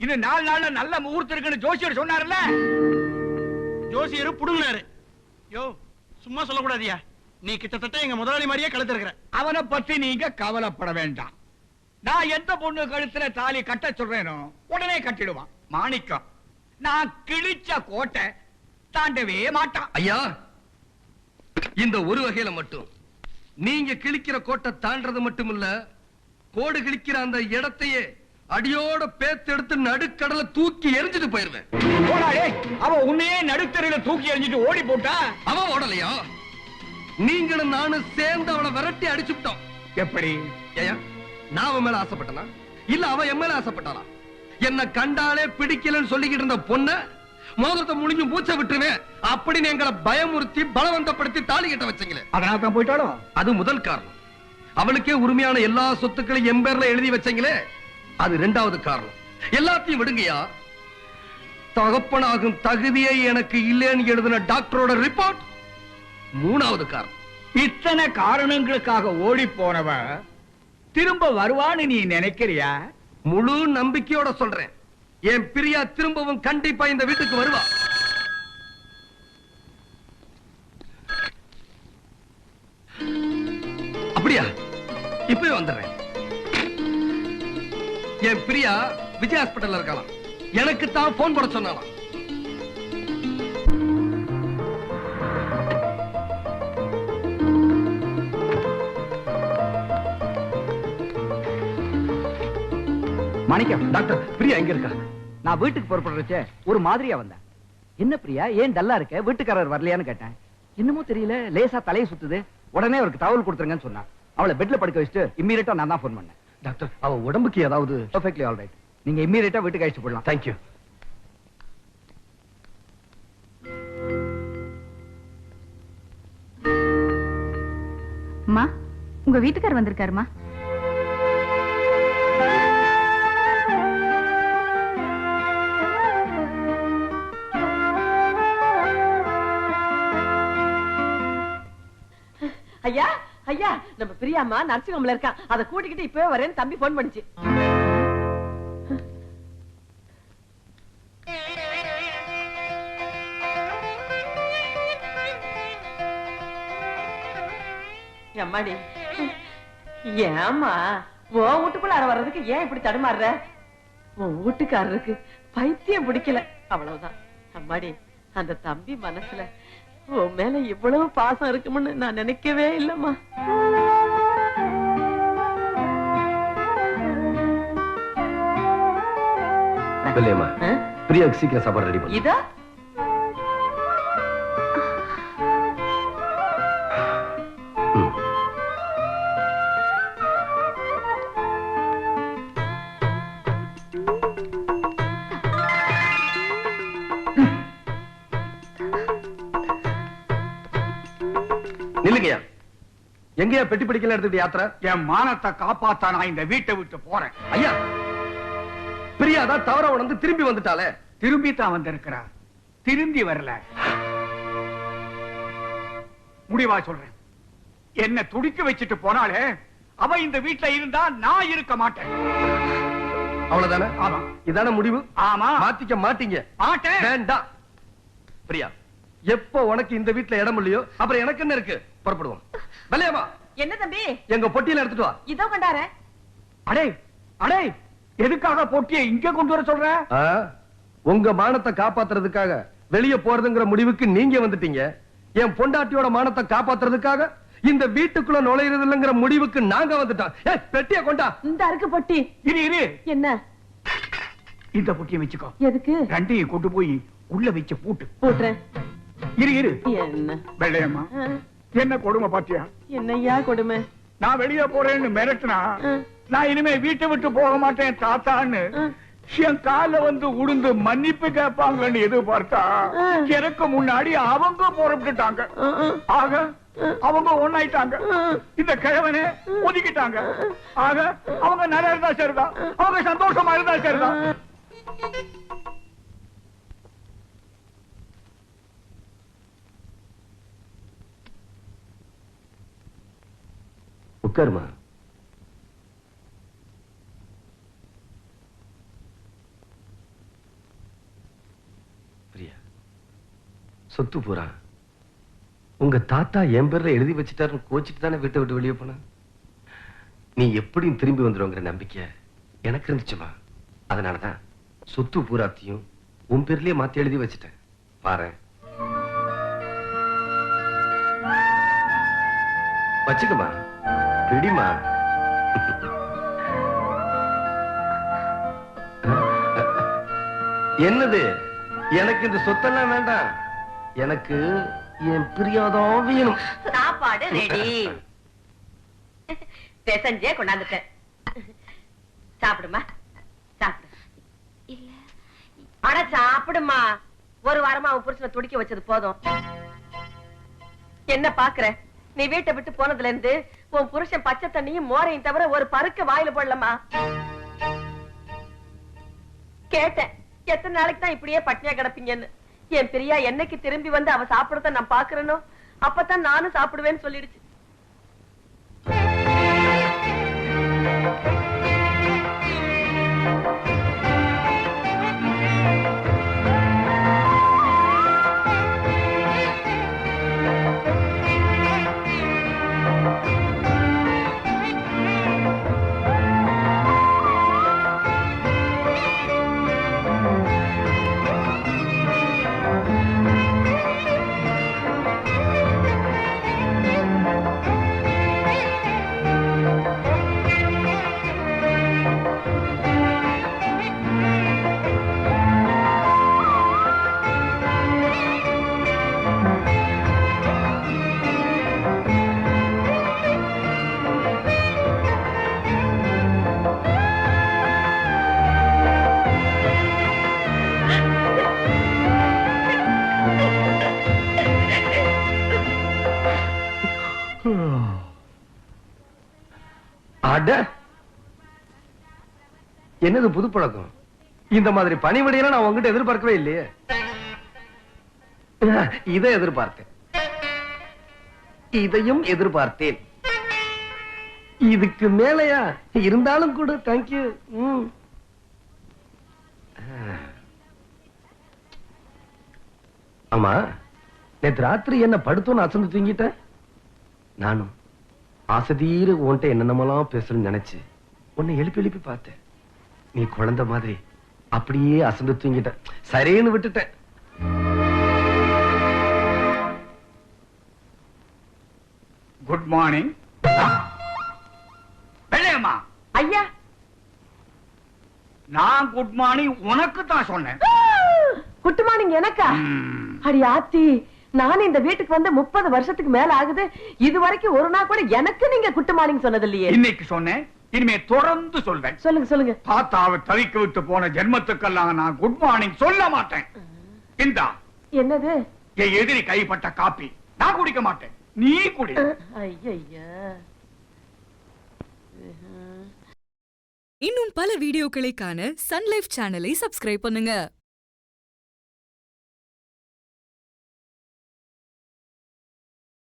இன்னும் 4 நாள்ல நல்ல முகூர்த்தம் இருக்குன்னு ஜோசியர் சொன்னார்ல. ஜோசியர் புடுங்கினாரு. யோ சும்மா சொல்லக்கூடாதியா, நீ கிட்டத்தட்ட எங்க முதலாளி மாதிரியே கழுத்திருக்கிற. அவனை பத்தி நீங்க கவலைப்பட வேண்டாம். நான் எந்த பொண்ணு கழுத்துல தாலி கட்ட சொல்றேனோ உடனே கட்டிடுவான். மாணிக்கம் நான் கிழிச்ச கோட்டை தாண்டவே மாட்டான். ஐயா, இந்த ஒரு வகையில மட்டும் நீங்க கிழிக்கிற கோட்டை தாண்டறது மட்டும் இல்ல, கோடு கிழிக்கிற அந்த இடத்தையே அடியோட பேத்து எடுத்து நடுக்கடல தூக்கி எரிஞ்சிட்டு போயிருவேன். அவன் உன்னையே நடுத்தரையில தூக்கி எறிஞ்சிட்டு ஓடி போட்டா? அவன் ஓடலையா, நீங்களும் நானும் சேர்ந்து அவளை விரட்டி அடிச்சுட்டோம். எப்படி? ஏயா, நான் அவன் மேல ஆசைப்பட்டனா இல்ல அவன் என் மேல ஆசைப்பட்டானா? என்ன கண்டாலே பிடிக்கலன்னு சொல்லிக்கிட்டு இருந்த பொண்ண மோதிரத்தை முழிஞ்சு மூச்சை விட்டுருவேன் அப்படின்னு எங்களை பயமுறுத்தி பலவந்தப்படுத்தி தாலி கட்ட வச்சீங்களே, அதனால தான் போயிட்டாலும். அது முதல் காரணம். அவளுக்கே உரிமையான எல்லா சொத்துக்களையும் என் பேர்ல எழுதி வச்சீங்களே, அது இரண்டாவது காரணம். எல்லாத்தையும் விடுங்கயா, தகப்பனாகும் தகுதியை எனக்கு இல்லைன்னு எழுதின டாக்டரோட ரிப்போர்ட் மூணாவது காரணம். இத்தனை காரணங்களுக்காக ஓடி போனவ திரும்ப வருவான்னு நீ நினைக்கிறியா? முழு நம்பிக்கையோட சொல்றேன், என் பிரியா திரும்பவும் கண்டிப்பா இந்த வீட்டுக்கு வருவா. அப்படியா? இப்பவே வந்துடுறேன். என் பிரியா விஜய் ஹாஸ்பிட்டல்ல இருக்கலாம், எனக்கு தான் போன் போட சொன்னாலாம். மாணிக்கம், டாக்டர் பிரியா எங்க இருக்கா? நான் வீட்டுக்கு புறப்படுறச்சே ஒரு மாதிரியா வந்தேன். என்ன பிரியா, ஏன் டல்லா இருக்க? வீட்டுக்காரர் வரலையான்னு கேட்டேன். என்னமோ தெரியல, லேசா தலையை சுத்துது. உடனே அவருக்கு தகவல் கொடுத்துருங்கன்னு சொன்னா. அவளை பெட்ல படுக்க வச்சுட்டு இம்மீடியட்டா நான் தான் போன் பண்ணேன். டாக்டர், அவ உடம்புக்கு ஏதாவது? Perfectly all right. நீங்க இம்மீடியட்டா வீட்டுக்கு அழைச்சு போடலாம். தேங்க்யூ. அம்மா, உங்க வீட்டுக்காரர் வந்திருக்காருமா. ஐயா ஐயா, நம்ம பிரியாமா நர்சிங் ஹோம்ல இருக்கா, அதை கூட்டிக்கிட்டு இப்பவே வரேன்னு தம்பி போன் பண்ணிச்சு. அம்மாடி, ஏமா உன் வீட்டுக்குள்ள வர்றதுக்கு ஏன் இப்படி தடுமாறுற? உன் வீட்டுக்காரருக்கு பைத்தியம் பிடிக்கல, அவ்வளவுதான். அம்மாடி, அந்த தம்பி மனசுல உன் மேல இவ்வளவு பாசம் இருக்கும்னு நான் நினைக்கவே இல்லம்மா. பிரியாக்கு சீக்கிரம் சாப்பாடு ரெடி பண்ணு. இதா நில்லுங்கயா, எங்கயா பெட்டி படிக்கல எடுத்துட்டு யாத்திரை? என் மானத்தை காப்பாத்தா நான் இந்த வீட்டை விட்டு போறேன். ஐயா, பிரியா தான் தவற உணர்ந்து திரும்பி வந்துட்டாலே. திரும்பி தான் வந்திருக்கிறா, திரும்பி வரல. முடிவா சொல்றேன், என்ன துடிக்க வச்சுட்டு போனாலே அவ இந்த வீட்டுல இருந்தா நான் இருக்க மாட்டேன். அவ்வளவுதானே? ஆமா. இதான முடிவு? ஆமா. மாத்திக்க மாட்டீங்க? மாட்டேன். வேண்டாம். பிரியா, எப்போ உனக்கு இந்த வீட்டுல இடம் இல்லையோ அப்புறம் எனக்கு என்ன இருக்கு? புறப்படுவோம். வெள்ளையம்மா, என்ன தம்பி? எங்க பொட்டியில எடுத்துட்டு வா. இதோ கொண்டாரேன். அடே அடே, எதுக்காக பொட்டியை இங்க கொண்டு வர சொல்ற? உங்க மானத்தை காப்பாத்துறதுக்காக வெளியே போறதுங்கிற முடிவுக்கு நீங்க வந்துட்டீங்க. என் பொண்டாட்டியோட மானத்தை காப்பாத்துறதுக்காக இந்த வீட்டுக்குள்ள நுழையிறது இல்லைங்கிற முடிவுக்கு நாங்க வந்துட்டோம். பெட்டிய கொண்டா. இந்த அருக்கு பொட்டி. இரு இரு. என்ன? இந்த பொட்டியை வச்சுக்கோ. எதுக்கு? ரெண்டையும் கொண்டு போய் உள்ள வச்சு பூட்டு. போட்டுறேன். இரு இரு. என்ன வெள்ளையம்மா, என்ன கொடுமை பாத்தியா? என்னையா கொடுமை? நான் வெளியே போறேன்னு மிரட்டினா நான் இனிமே வீட்டை விட்டு போக மாட்டேன் தாத்தான்னு என் கால வந்து உளுந்து மன்னிப்பு கேட்பாங்கன்னு எதிர்பார்த்தா எனக்கு முன்னாடி அவங்க புறப்பட்டுட்டாங்க. ஆக அவங்க ஒண்ணாயிட்டாங்க. இந்த கிழவனை ஒதுக்கிட்டாங்க. ஆக அவங்க நல்லா இருந்தா சரிதான், அவங்க சந்தோஷமா இருந்தா சரிதான். சொத்து பூரா உங்க தாத்தா என் பேர்ல எழுதி வச்சுட்டாருன்னு கோச்சிட்டு தானே வீட்டை விட்டு வெளியே போன. நீ எப்படியும் திரும்பி வந்துருங்கிற நம்பிக்கை எனக்கு இருந்துச்சுமா. அதனாலதான் சொத்து பூராத்தையும் உன் பேர்லயே மாத்தி எழுதி வச்சுட்டேன். பாரு, வச்சுக்கமா, பிடிமா. என்னது? எனக்கு இந்த சொத்தெல்லாம் வேண்டாம். எனக்கு என் பிரியாதான் வேணும். சாப்பாடு ரெடி. பெசஞ்சே கொண்டாந்துட்டேன். சாப்பிடுமா, சாப்பிடு. இல்ல, அட சாப்பிடுமா. ஒரு வாரமா அவன் புருஷனை துடிக்க வச்சது போதும். என்ன பாக்குற? நீ வீட்டை விட்டு போனதுல இருந்து உன் புருஷன் பச்சை தண்ணியும் மோரையும் தவிர ஒரு பருக்க வாயில போடலமா. கேட்டேன், எத்தனை நாளைக்கு தான் இப்படியே பட்னியா கிடப்பீங்கன்னு. என் பிரியா என்னைக்கு திரும்பி வந்து அவ சாப்பிடறத நான் பாக்குறேனோ அப்பதான் நானும் சாப்பிடுவேன்னு சொல்லிடுச்சு. என்னது புது பழக்கம்? இந்த மாதிரி பணிவிடையெல்லாம் நான் உங்ககிட்ட எதிர்பார்க்கவே இல்லையே. இதை எதிர்பார்த்தேன், இதையும் எதிர்பார்த்தேன். இதுக்கு மேலையா இருந்தாலும் கூட தேங்க்யூ. ஆமா, நேற்று ராத்திரி என்ன படுத்தோன்னு அசந்து தூங்கிட்டேன். நானும் ஆசதீர உன்ட்ட என்னென்னமெல்லாம் பேசணும்னு நினைச்சு உன்னை எழுப்பி எழுப்பி பார்த்தேன். நீ குழந்தை மாதிரி அப்படியே அசந்து தூங்கிட்ட. சரின்னு விட்டுட்டேன். Good morning. வெள்ளையம்மா, ஐயா, நான் குட் மார்னிங் உனக்கு தான் சொன்னேன். குட் மார்னிங் எனக்கா? அடி ஆத்தி, நான் இந்த வீட்டுக்கு வந்து 30 வருஷத்துக்கு மேல ஆகுது. இது வரைக்கும் ஒரு நாள் கூட எனக்கு நீங்க குட் மார்னிங் சொன்னது இல்லையே. இன்னைக்கு சொன்னேன், இனிமே தொடர்ந்து சொல்வேன். சொல்லுங்க சொல்லுங்க. தாத்தாவை தவிக்க விட்டு போன ஜென்மத்துக்கெல்லாம் நான் குட் மார்னிங் சொல்ல மாட்டேன். இந்தா, என்னது? என் எதிரி கைப்பட்ட காப்பி. நான் குடிக்க மாட்டேன், நீ குடி. ஐயா, இன்னும் பல வீடியோக்களை காண சன் லைஃப் சேனலை சப்ஸ்கிரைப் பண்ணுங்க.